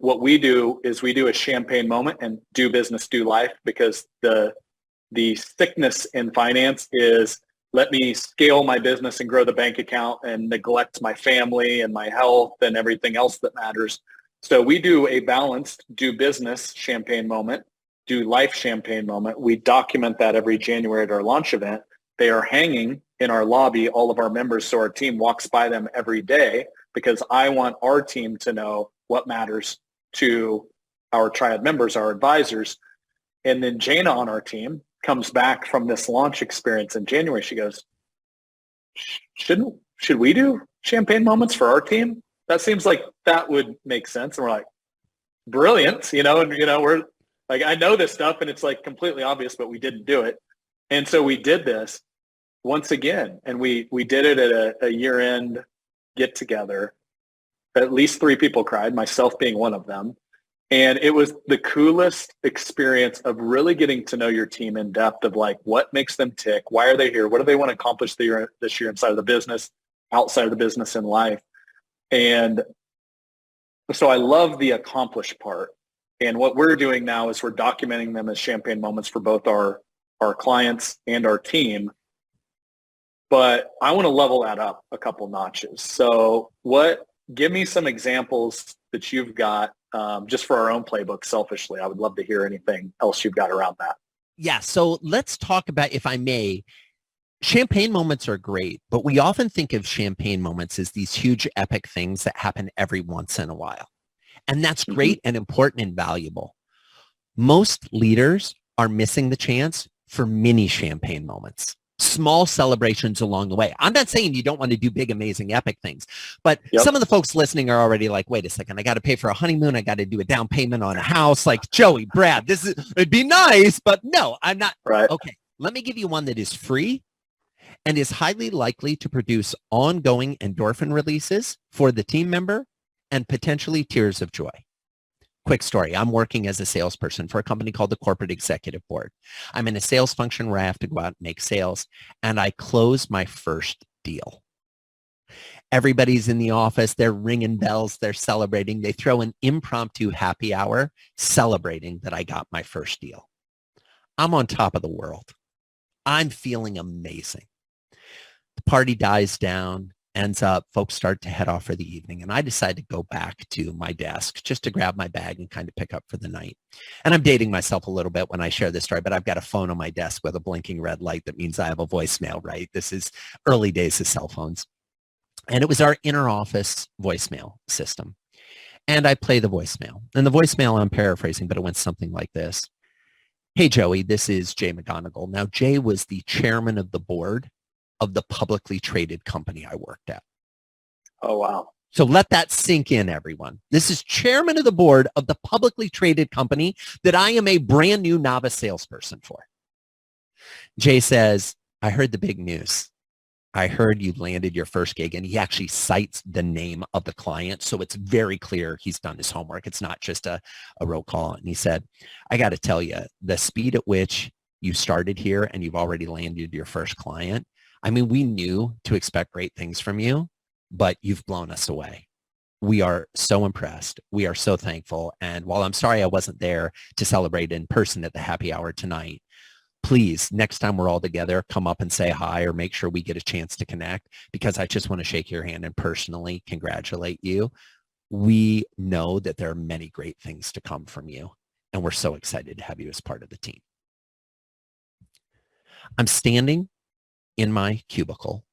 what we do is we do a champagne moment and do business, do life, because the sickness in finance is let me scale my business and grow the bank account and neglect my family and my health and everything else that matters. So we do a balanced do business champagne moment, do life champagne moment. We document that every January at our launch event. They are hanging in our lobby, all of our members, so our team walks by them every day, because I want our team to know what matters to our Triad members, our advisors. And then Jana on our team comes back from this launch experience in January. She goes, should we do champagne moments for our team? That seems like that would make sense. And we're like, brilliant, and we're like, I know this stuff and it's like completely obvious, but we didn't do it. And so we did this once again, and we did it at a year-end get together. At least 3 people cried, myself being one of them. And it was the coolest experience of really getting to know your team in depth, of like, what makes them tick? Why are they here? What do they want to accomplish this year inside of the business, outside of the business, in life? And so I love the accomplished part. And what we're doing now is we're documenting them as champagne moments for both our clients and our team. But I want to level that up a couple notches. So give me some examples that you've got, just for our own playbook selfishly. I would love to hear anything else you've got around that. Yeah. So let's talk about, if I may, champagne moments are great, but we often think of champagne moments as these huge epic things that happen every once in a while. And that's great and important and valuable. Most leaders are missing the chance for mini champagne moments, small celebrations along the way. I'm not saying you don't want to do big, amazing, epic things, but some of the folks listening are already like, wait a second, I got to pay for a honeymoon. I got to do a down payment on a house. Like, Joey, Brad, it'd be nice, but no, I'm not. Right. Okay. Let me give you one that is free and is highly likely to produce ongoing endorphin releases for the team member and potentially tears of joy. Quick story. I'm working as a salesperson for a company called the Corporate Executive Board. I'm in a sales function where I have to go out and make sales, and I close my first deal. Everybody's in the office. They're ringing bells. They're celebrating. They throw an impromptu happy hour celebrating that I got my first deal. I'm on top of the world. I'm feeling amazing. The party dies down. Ends up, folks start to head off for the evening. And I decide to go back to my desk just to grab my bag and kind of pick up for the night. And I'm dating myself a little bit when I share this story, but I've got a phone on my desk with a blinking red light that means I have a voicemail, right? This is early days of cell phones. And it was our inner office voicemail system. And I play the voicemail. And the voicemail, I'm paraphrasing, but it went something like this. Hey, Joey, this is Jay McGonigal. Now, Jay was the chairman of the board of the publicly traded company I worked at. Oh, wow. So let that sink in, everyone. This is chairman of the board of the publicly traded company that I am a brand new novice salesperson for. Jay says, I heard the big news. I heard you landed your first gig, and he actually cites the name of the client. So it's very clear he's done his homework. It's not just a roll call. And he said, I got to tell you, the speed at which you started here and you've already landed your first client, I mean, we knew to expect great things from you, but you've blown us away. We are so impressed. We are so thankful. And while I'm sorry I wasn't there to celebrate in person at the happy hour tonight, please, next time we're all together, come up and say hi or make sure we get a chance to connect, because I just want to shake your hand and personally congratulate you. We know that there are many great things to come from you, and we're so excited to have you as part of the team. I'm standing in my cubicle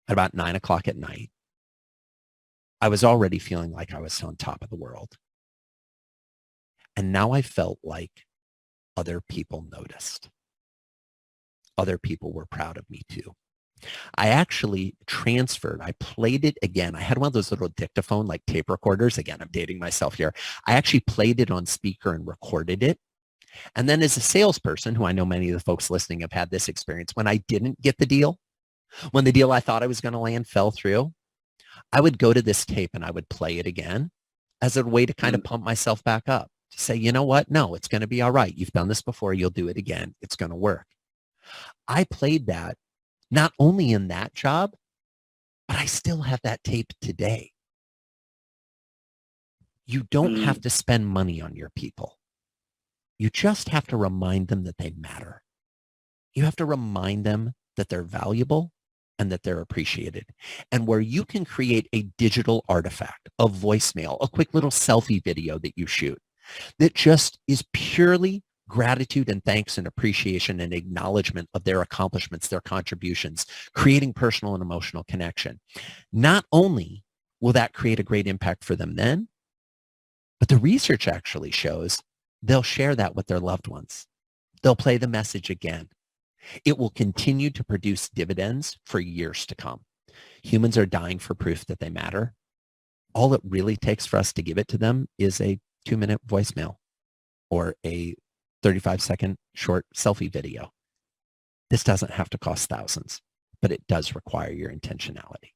at about 9 o'clock at night. I was already feeling like I was on top of the world. And now I felt like other people noticed. Other people were proud of me too. I actually transferred. I played it again. I had one of those little dictaphone, like tape recorders. Again, I'm dating myself here. I actually played it on speaker and recorded it. And then as a salesperson, who I know many of the folks listening have had this experience, when I didn't get the deal, when the deal I thought I was going to land fell through, I would go to this tape and I would play it again as a way to kind of pump myself back up, to say, you know what? No, it's going to be all right. You've done this before. You'll do it again. It's going to work. I played that not only in that job, but I still have that tape today. You don't have to spend money on your people. You just have to remind them that they matter. You have to remind them that they're valuable and that they're appreciated. And where you can create a digital artifact, a voicemail, a quick little selfie video that you shoot that just is purely gratitude and thanks and appreciation and acknowledgement of their accomplishments, their contributions, creating personal and emotional connection. Not only will that create a great impact for them then, but the research actually shows they'll share that with their loved ones. They'll play the message again. It will continue to produce dividends for years to come. Humans are dying for proof that they matter. All it really takes for us to give it to them is a 2-minute voicemail or a 35-second short selfie video. This doesn't have to cost thousands, but it does require your intentionality.